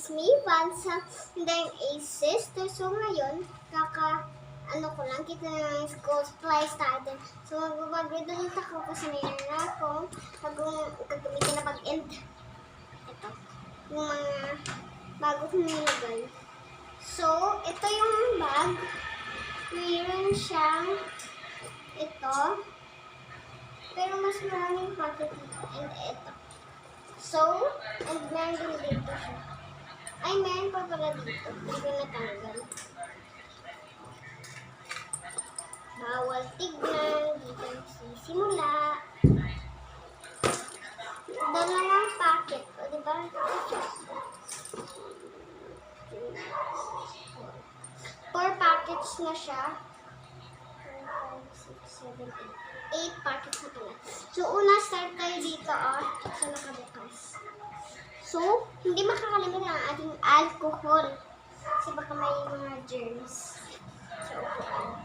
it's me, Vansa, and I'm a sister. So ngayon, ko lang, kita na ng school supplies natin. So mag-riddle ulit ako kasi mayroon na akong gagamitin na pag-end. Ito, yung mga bago kong nilagay. So, ito yung bag. Mayroon siyang ito. Pero mas maraming pocket dito. And ito. So, and meron din dito siya. Ay, meron pa pala dito. Hindi ko natanggal. Bawal tignan. Dito nagsisimula. Dalawang packet. O, diba? 4 packets na siya. 4, 5, 6, 7, 8 packets na pala. So, una start tayo dito, sa nakabukas. So, hindi makakalimutan ang ating alcohol. Kasi baka may mga germs sa upuan.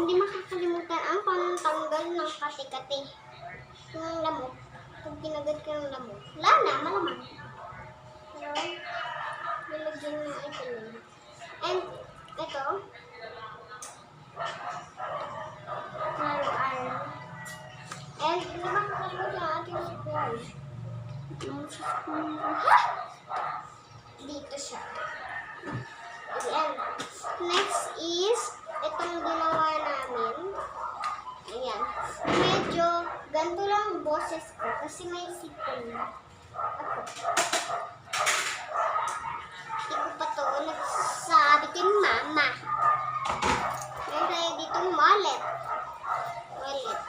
Hindi makakalimutan ang pantanggal ng kati-kati. Yung lamok. Pag ginagad ka ng lamok. Wala na, malamang. Pero, nilagyan na ito lang. And, ito. Araw-araw. And, hindi makakalimutan ang ating supply. Dito siya. Ayan. Next is, itong ginawa namin. Ayan. Medyo ganito lang ang boses ko kasi may sipon na. Ako. Hindi ko pa ito nagsabi kay mama. Meron tayo ditong wallet.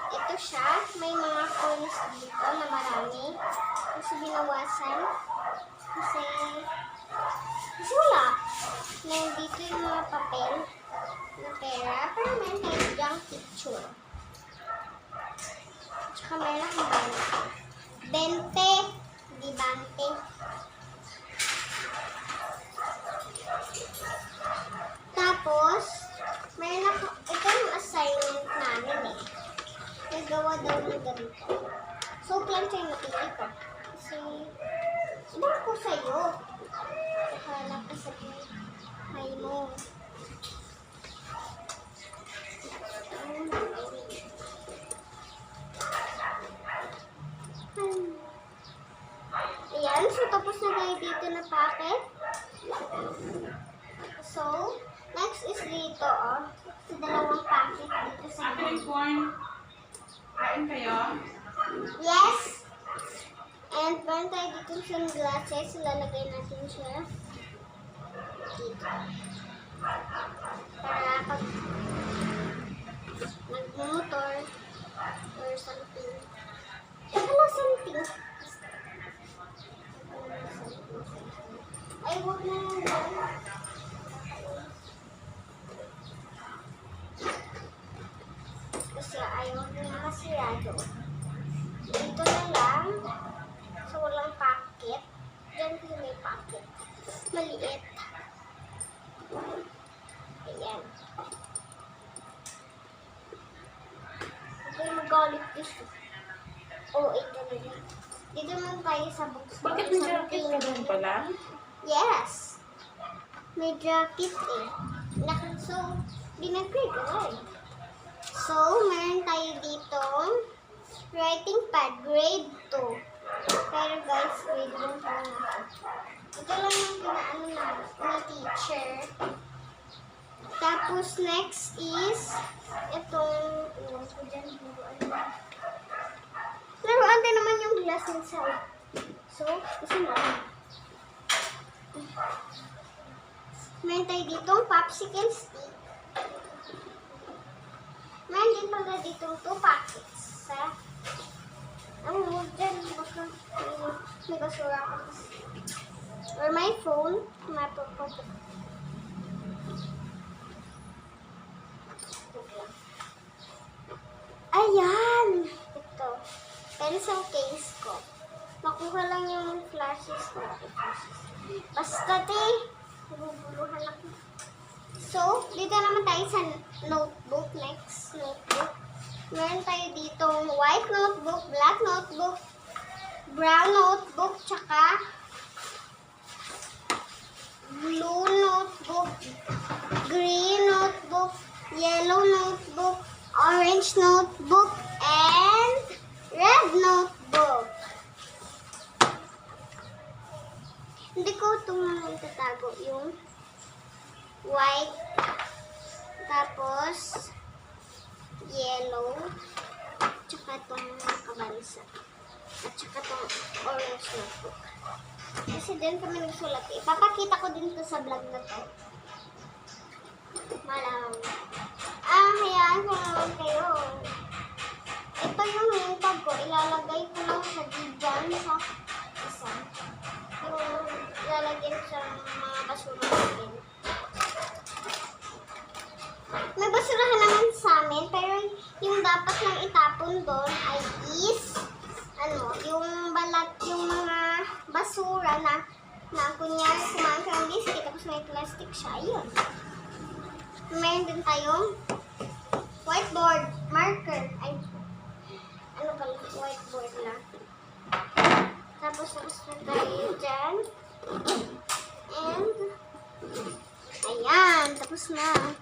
Ito siya. May mga coins dito na marami. Kasi binawasan. Kasi wala. Nandito yung mga papel na pera. Pero meron tayo dyang picture. Tsaka meron akong 20. Di 20. Tapos, meron ako, ito yung assignment namin eh. Nagawa daw ng ganito. So, plan siya yung napili ko. Kasi, iba ko sa'yo. Akala ka sa buhay mo. Ayan, so tapos na tayo dito na packet. So, next is dito, sa dalawang packet dito sa corn. Kain kayo? Yes! And meron tayo dito sunglasses. Lalagay natin siya dito. Para pag nagmumotor or something. Wala something. Ay, huwag na lang. Kasi ayaw na masirado. Dito na lang. So, walang packet. Diyan kasi may packet. Maliit. Ayan. Okay, magalit dito. Oh, ito na din. Dito naman tayo sa box. Bakit may jacket ka doon pala? Yes. May jacket eh. So, dinag-grade ko eh. So, meron tayo dito writing pad, grade 2. Pero guys, grade 1 pa lang ako. Ito lang yung pinaano na teacher. Tapos, next is itong, iwan ko dyan, laruan din naman yung glass inside. So, isa na. Meron tayo dito popsicle stick. Meron din pala dito 2 packets. Ang huwag dyan, baka may basura ko. Or my phone, mapapapap. Ayan! Ito. Pencil case ko. Makuha lang yung flashes ko. Basta nabubuluhan ako. So, dito naman tayo sa notebook. Next notebook. Meron tayo ditong white notebook, black notebook, brown notebook, tsaka Hindi ko ito muna itatago. Yung white, tapos yellow, tsaka itong kabansa. At tsaka itong orange notebook. Kasi din kami nagsulat eh. Papakita ko din to sa vlog na to. Malam. Hayaan ko naman kayo. Ito yung main tag ko. Ilalagay ko lang sa diyan sa isa. Yung ilalagay ko sa mga basura namin. May basurahan naman sa amin, pero yung dapat lang itapon doon ay yung balat, yung mga basura na kunyari kumain ka ng biscuit tapos may plastic siya, yun. Meron din tayong whiteboard marker. Ay, ano ba yung whiteboard na? Tapos na tayo dyan. And, ayan, tapos na.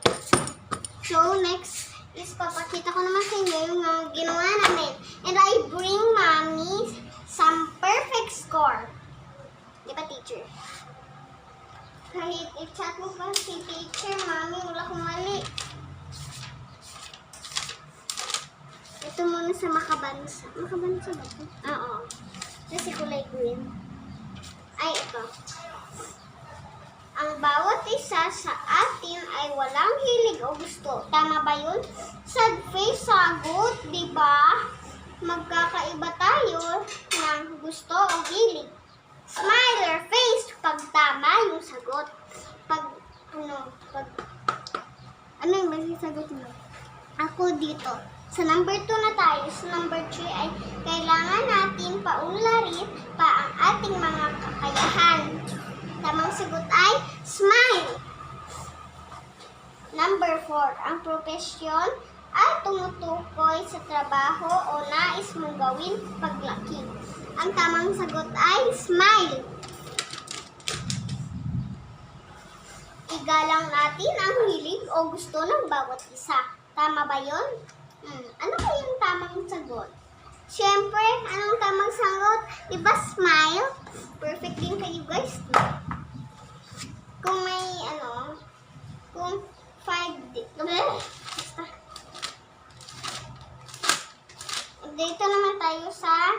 So, next is papakita ko naman sa inyo yung mga ginawa namin. And I bring mommy some perfect score. Di ba, teacher? Kahit i-chat mo pa si teacher, mami, wala akong mali. Ito muna sa makabansa. Makabansa ba ito? Oo. Kasi kulay green. Ay, ito. Ang bawat isa sa atin ay walang hilig o gusto. Tama ba yun? Sad face, sagot, di ba? Magkakaiba tayo ng gusto o hilig. Smile face pag tama yung sagot. Ano yung basic sagot mo? Ako dito. Sa number 2 na tayo. Sa number 3 ay kailangan natin paunlarin pa ang ating mga kakayahan. Tamang sagot ay smile. Number 4, ang profesyon ay tumutukoy sa trabaho o nais mong gawin paglaki. Ang tamang sagot ay smile. Igalang natin ang hilig o gusto ng bawat isa. Tama ba yun? Ano kaya yung tamang sagot? Siyempre, anong tamang sagot? Diba smile? Perfect din kayo guys. Kung may kung 5 basta. Dito naman tayo sa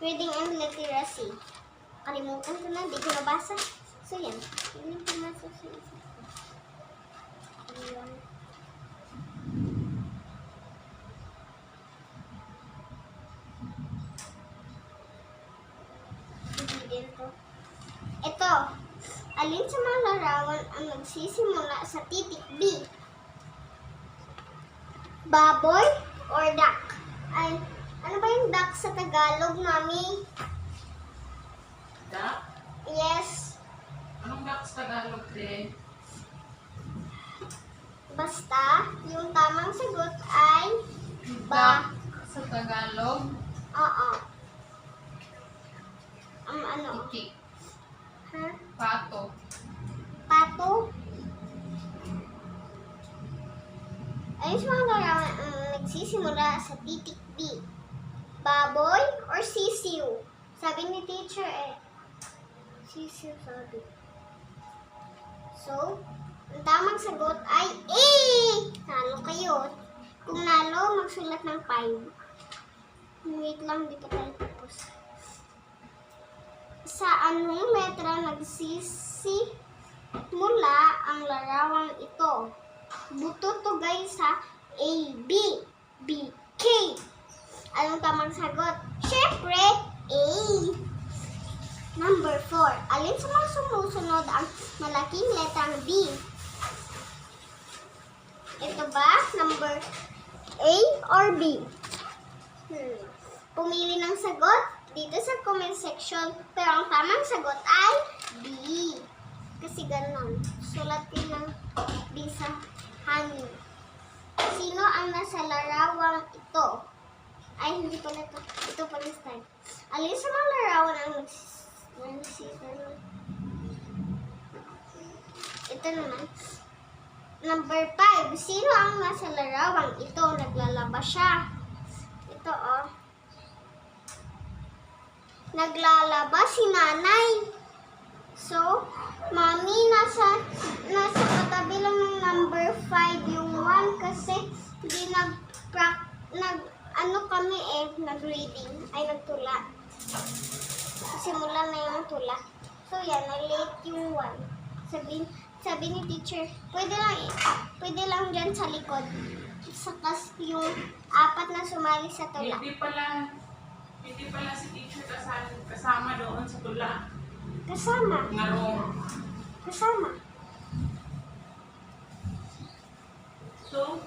reading and literacy. Kalimutan ko na, di ko nabasa. So yan, hindi ko nabasa sa isa. Ayan. Hindi din to. Ito. Alin sa mga larawan ang nagsisimula sa titik B? Baboy or duck? Ay, ano ba yung duck sa Tagalog, mami? Duck? Yes. Anong duck sa Tagalog din? Basta, yung tamang sagot ay Duck sa Tagalog? Oo. Ano? Iki. Ha? Pato. Pato? Ayun sa mga larawan ang nagsisimula sa titik B. Baboy or sisiw? Sabi ni teacher sisiw sabi. So, ang tamang sagot ay A! Nalo kayo. Kung nalo, magsulat ng 5. Wait lang, di pa tayo tapos. Sa anong letra nagsisimula ang larawang ito? Bututugay sa A, B, B, K. Anong tamang sagot? Siyempre, A. Number 4. Alin sa mga sumusunod ang malaking letrang B? Ito ba? Number A or B? Pumili ng sagot dito sa comment section. Pero ang tamang sagot ay B. Kasi ganon. Sulatin ng B sa hangin. Sino ang nasa larawang ito? Ay, hindi pala ito. Ito pala style. Alin sa mga larawan ang ito naman. Number 5. Sino ang nasa larawang ito? Naglalaba siya. Ito, Naglalaba si nanay. So, Mami, nasa katabi lang ng number 5 yung 1 kasi hindi nag-reading, ay nagtula. Simula na yung tula. So, yan, na-late yung 1. Sabi ni teacher, pwede lang dyan sa likod. Sakas yung 4 na sumali sa tula. Hindi pala si teacher kasama doon sa tula. Kasama. Ngarong. Kasama. So,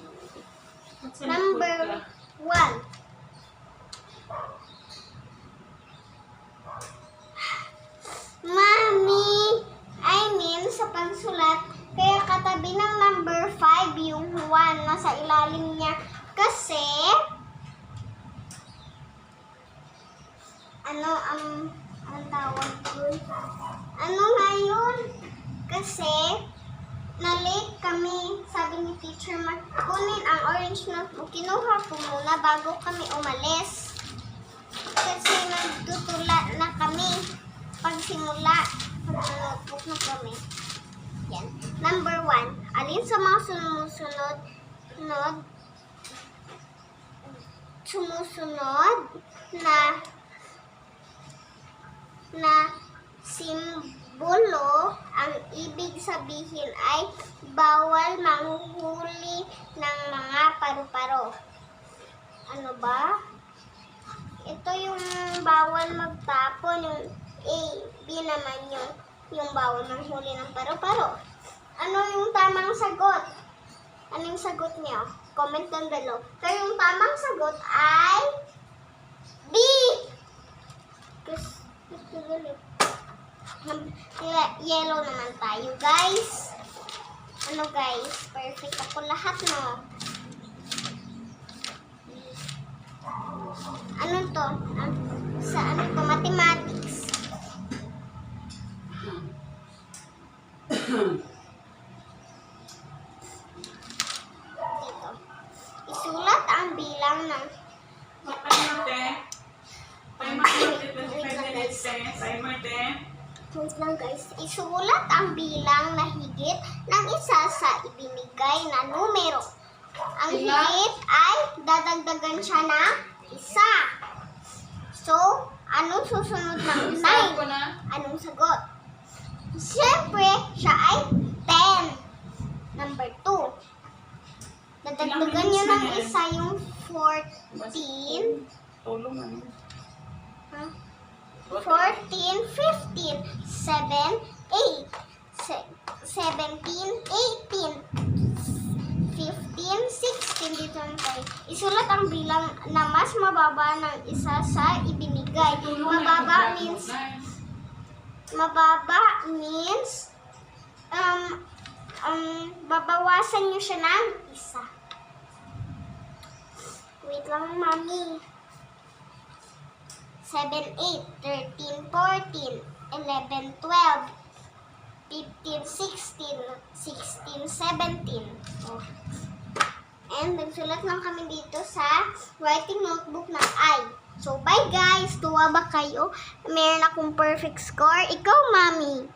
sa Number likod ka. 1. Mami, I mean sa pagsulat, kaya katabi ng number 5 yung 1 nasa ilalim niya. Kasi, ang tawag dun? Ano nga yun? Kasi, na-late kami, sabi ni teacher, kunin ang orange notebook. Kinuha ko muna bago kami umalis. Kasi nagtutula na kami. Pagsimula, notebook na kami. Yan. Number 1. Alin sa mga sumusunod na simbolo ang ibig sabihin ay bawal manghuli ng mga paru-paro. Ano ba? Ito yung bawal magtapon, yung A, B naman yung bawal manghuli ng paru-paro. Ano yung tamang sagot? Ano yung sagot niyo? Comment down below. So yung tamang sagot ay B! Yellow naman tayo, guys. Ano, guys? Perfect ako lahat, no? Ano to? Sa ano to? Mathematics. Dito. Isulat ang bilang ng... Wait lang, guys. Isulat ang bilang na higit ng isa sa ibinigay na numero. Ang higit ay dadagdagan siya ng isa. So, anong susunod ng 9? Anong sagot? Siyempre, siya ay 10. Number 2. Dadagdagan niyo ng isa yung 14. Tulungan. 14, 15, 7, 8, 17, 18, 15, 16, dito na tayo. Isulat ang bilang na mas mababa ng isa sa ibinigay. Mababa means babawasan niyo siya ng isa. Wait lang, Mami. 7, 8, 13, 14, 11, 12, 15, 16, 17. Oh. And nagsulat lang kami dito sa writing notebook ng I. So, bye guys! Tuwa ba kayo? Meron akong perfect score. Ikaw, Mami.